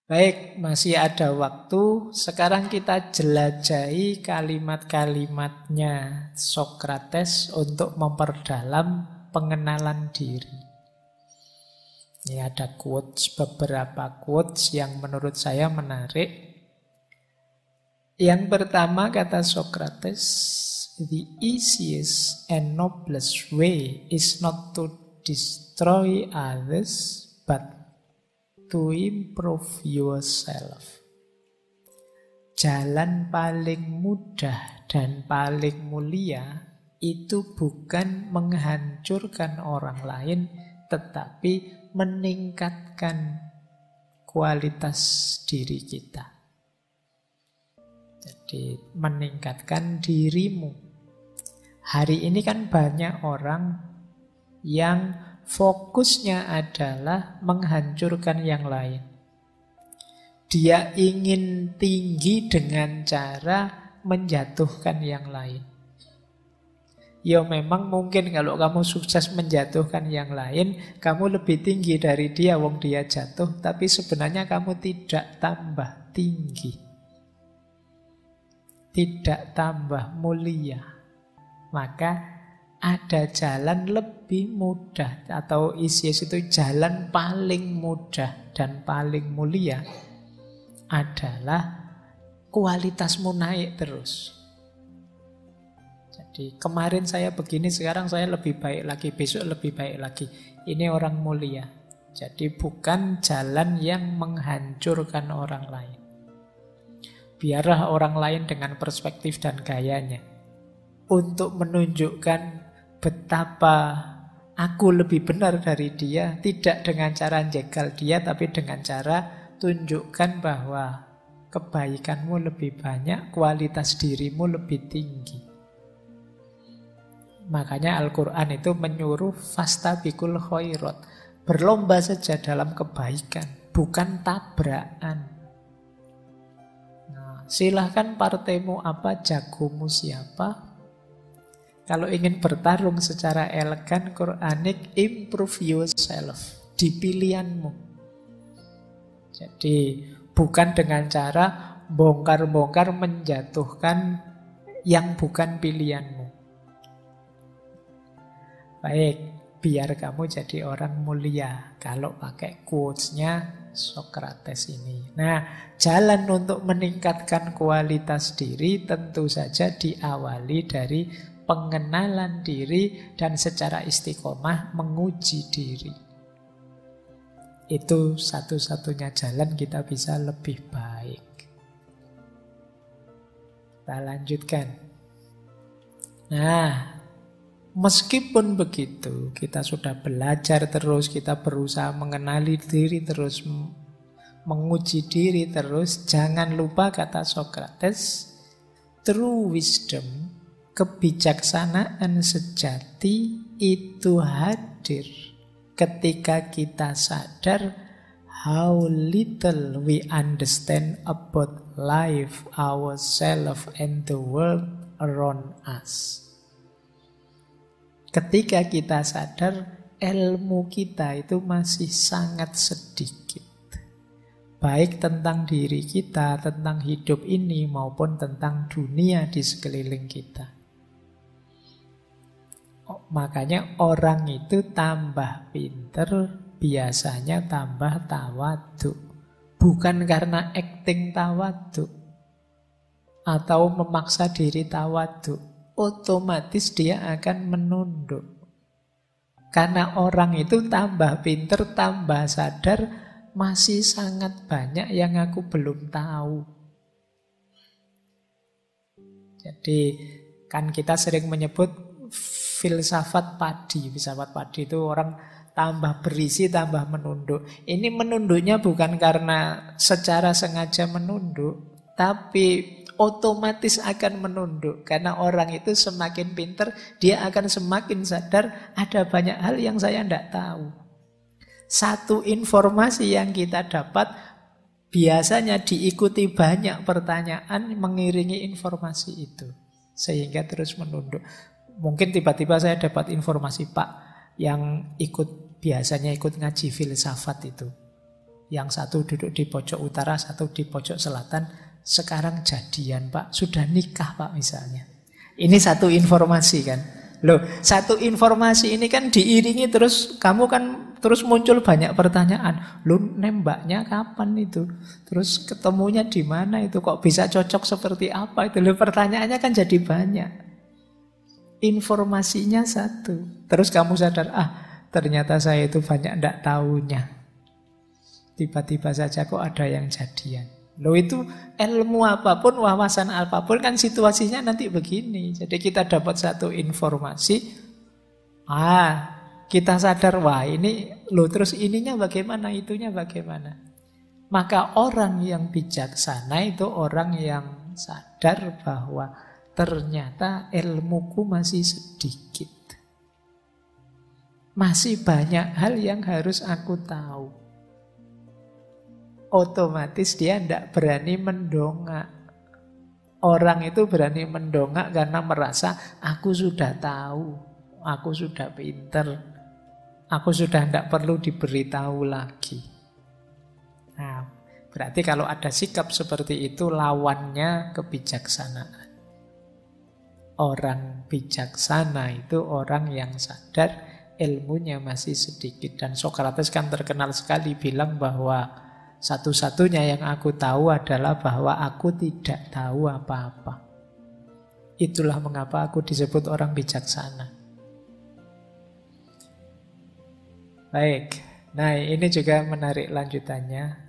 Baik, masih ada waktu. Sekarang kita jelajahi kalimat-kalimatnya Sokrates untuk memperdalam pengenalan diri. Ini ada beberapa quotes yang menurut saya menarik. Yang pertama kata Sokrates, "The easiest and noblest way is not to destroy others, but to improve yourself." Jalan paling mudah dan paling mulia itu bukan menghancurkan orang lain, tetapi meningkatkan kualitas diri kita. Jadi meningkatkan dirimu. Hari ini kan banyak orang yang fokusnya adalah menghancurkan yang lain. Dia ingin tinggi dengan cara menjatuhkan yang lain. Ya memang mungkin kalau kamu sukses menjatuhkan yang lain, kamu lebih tinggi dari dia, wong dia jatuh. Tapi sebenarnya kamu tidak tambah tinggi, tidak tambah mulia. Maka ada jalan lebih mudah, atau easiest itu jalan paling mudah dan paling mulia adalah kualitasmu naik terus. Jadi kemarin saya begini, sekarang saya lebih baik lagi, besok lebih baik lagi. Ini orang mulia. Jadi bukan jalan yang menghancurkan orang lain. Biarlah orang lain dengan perspektif dan gayanya. Untuk menunjukkan betapa aku lebih benar dari dia, tidak dengan cara jegal dia, tapi dengan cara tunjukkan bahwa kebaikanmu lebih banyak, kualitas dirimu lebih tinggi. Makanya Al-Quran itu menyuruh fastabiqul khairat, berlomba saja dalam kebaikan, bukan tabrakan. Nah, silahkan partaimu apa, jagomu siapa. Kalau ingin bertarung secara elegan, Quranik, improve yourself di pilihanmu. Jadi bukan dengan cara bongkar-bongkar menjatuhkan yang bukan pilihanmu. Baik, biar kamu jadi orang mulia. Kalau pakai quotes-nya Sokrates ini. Nah, jalan untuk meningkatkan kualitas diri tentu saja diawali dari pengenalan diri dan secara istiqomah menguji diri. Itu satu-satunya jalan kita bisa lebih baik. Kita lanjutkan. Nah, meskipun begitu, kita sudah belajar terus, kita berusaha mengenali diri terus, menguji diri terus. Jangan lupa kata Sokrates, true wisdom, kebijaksanaan sejati itu hadir ketika kita sadar how little we understand about life, ourselves, and the world around us. Ketika kita sadar ilmu kita itu masih sangat sedikit. Baik tentang diri kita, tentang hidup ini, maupun tentang dunia di sekeliling kita. Makanya orang itu tambah pinter, biasanya tambah tawadhu. Bukan karena acting tawadhu atau memaksa diri tawadhu. Otomatis dia akan menunduk. Karena orang itu tambah pinter, tambah sadar, masih sangat banyak yang aku belum tahu. Jadi kan kita sering menyebut filsafat padi. Filsafat padi itu orang tambah berisi, tambah menunduk. Ini menunduknya bukan karena secara sengaja menunduk, tapi otomatis akan menunduk. Karena orang itu semakin pinter, dia akan semakin sadar ada banyak hal yang saya tidak tahu. Satu informasi yang kita dapat biasanya diikuti banyak pertanyaan mengiringi informasi itu, sehingga terus menunduk. Mungkin tiba-tiba saya dapat informasi, Pak, yang biasanya ikut ngaji filsafat itu, Yang satu duduk di pojok utara, satu di pojok selatan. Sekarang jadian Pak, sudah nikah Pak misalnya. Ini satu informasi kan. Loh, satu informasi ini kan diiringi terus, kamu kan terus muncul banyak pertanyaan. Loh, nembaknya kapan itu? Terus ketemunya di mana itu? Kok bisa cocok seperti apa itu? Loh, pertanyaannya kan jadi banyak. Informasinya satu. Terus kamu sadar, ternyata saya itu banyak ndak tahunya. Tiba-tiba saja kok ada yang jadian. Loh, itu ilmu apapun, wawasan apapun kan situasinya nanti begini. Jadi kita dapat satu informasi, kita sadar, wah ini, loh terus ininya bagaimana, itunya bagaimana. Maka orang yang bijaksana itu orang yang sadar bahwa ternyata ilmuku masih sedikit. Masih banyak hal yang harus aku tahu. Otomatis dia tidak berani mendongak. Orang itu berani mendongak karena merasa aku sudah tahu, aku sudah pinter, aku sudah tidak perlu diberitahu lagi. Nah, berarti kalau ada sikap seperti itu lawannya kebijaksanaan. Orang bijaksana itu orang yang sadar ilmunya masih sedikit. Dan Sokrates kan terkenal sekali bilang bahwa satu-satunya yang aku tahu adalah bahwa aku tidak tahu apa-apa. Itulah mengapa aku disebut orang bijaksana. Baik, nah ini juga menarik lanjutannya.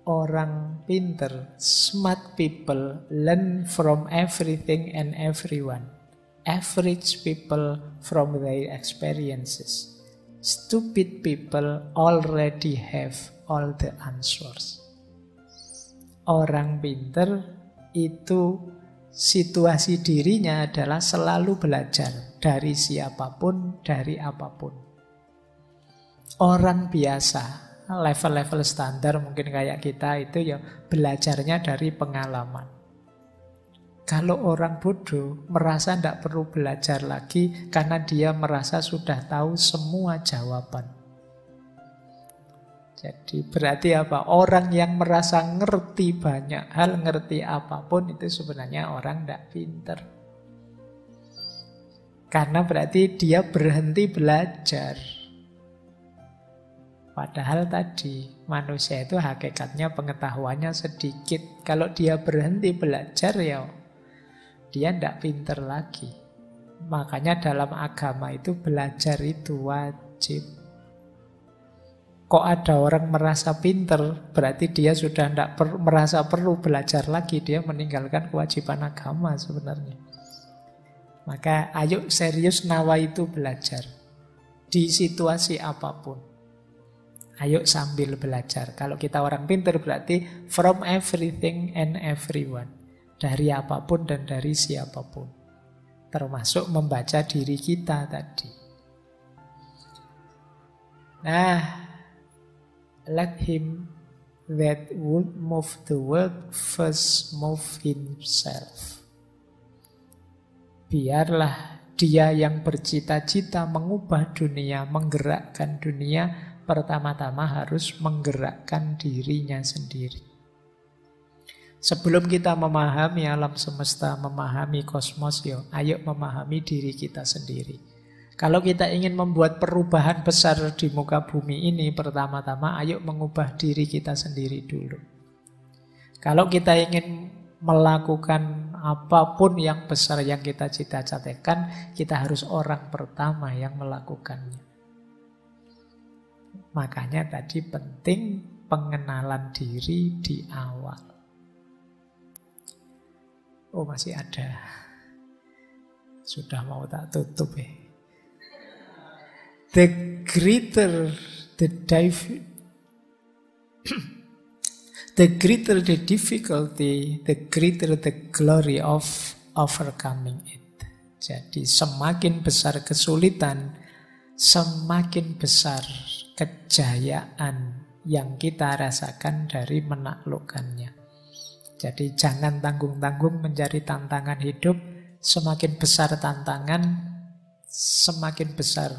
Orang pinter, smart people learn from everything and everyone. Average people from their experiences. Stupid people already have all the answers. Orang pinter itu situasi dirinya adalah selalu belajar dari siapapun, dari apapun. Orang biasa, level-level standar mungkin kayak kita itu ya belajarnya dari pengalaman. Kalau orang bodoh merasa tidak perlu belajar lagi karena dia merasa sudah tahu semua jawaban. Jadi berarti apa? Orang yang merasa ngerti banyak hal, ngerti apapun itu sebenarnya orang tidak pinter. Karena berarti dia berhenti belajar. Padahal tadi manusia itu hakikatnya pengetahuannya sedikit. Kalau dia berhenti belajar ya dia tidak pinter lagi. Makanya dalam agama itu belajar itu wajib. Kok ada orang merasa pinter, berarti dia sudah tidak merasa perlu belajar lagi. Dia meninggalkan kewajiban agama sebenarnya. Maka ayo serius nawa itu belajar. Di situasi apapun. Ayo sambil belajar. Kalau kita orang pinter berarti from everything and everyone. Dari apapun dan dari siapapun. Termasuk membaca diri kita tadi. Nah, let him that would move the world first move himself. Biarlah dia yang bercita-cita mengubah dunia, menggerakkan dunia, pertama-tama harus menggerakkan dirinya sendiri. Sebelum kita memahami alam semesta, memahami kosmos, ayo memahami diri kita sendiri. Kalau kita ingin membuat perubahan besar di muka bumi ini, pertama-tama ayo mengubah diri kita sendiri dulu. Kalau kita ingin melakukan apapun yang besar yang kita cita-citakan, kita harus orang pertama yang melakukannya. Makanya tadi penting pengenalan diri di awal. Oh masih ada. Sudah mau tak tutup ya. The greater the difficulty, the greater the glory of overcoming it. Jadi semakin besar kesulitan, semakin besar kejayaan yang kita rasakan dari menaklukkannya. Jadi jangan tanggung-tanggung mencari tantangan hidup. Semakin besar tantangan, semakin besar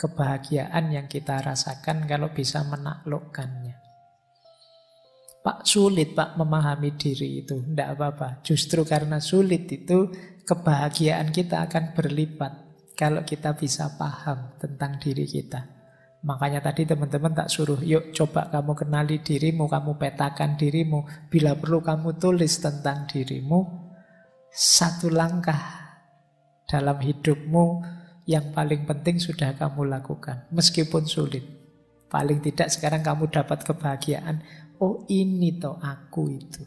kebahagiaan yang kita rasakan kalau bisa menaklukkannya. Pak, sulit Pak memahami diri itu. Tidak apa-apa. Justru karena sulit itu kebahagiaan kita akan berlipat kalau kita bisa paham tentang diri kita. Makanya tadi teman-teman tak suruh, yuk coba kamu kenali dirimu, kamu petakan dirimu. Bila perlu kamu tulis tentang dirimu. Satu langkah dalam hidupmu yang paling penting sudah kamu lakukan. Meskipun sulit. Paling tidak sekarang kamu dapat kebahagiaan. Oh ini toh aku itu.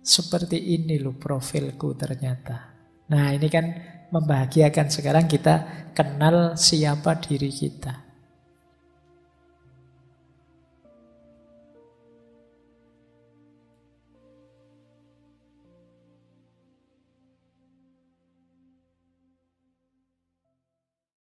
Seperti ini loh profilku ternyata. Nah ini kan membahagiakan. Sekarang kita kenal siapa diri kita.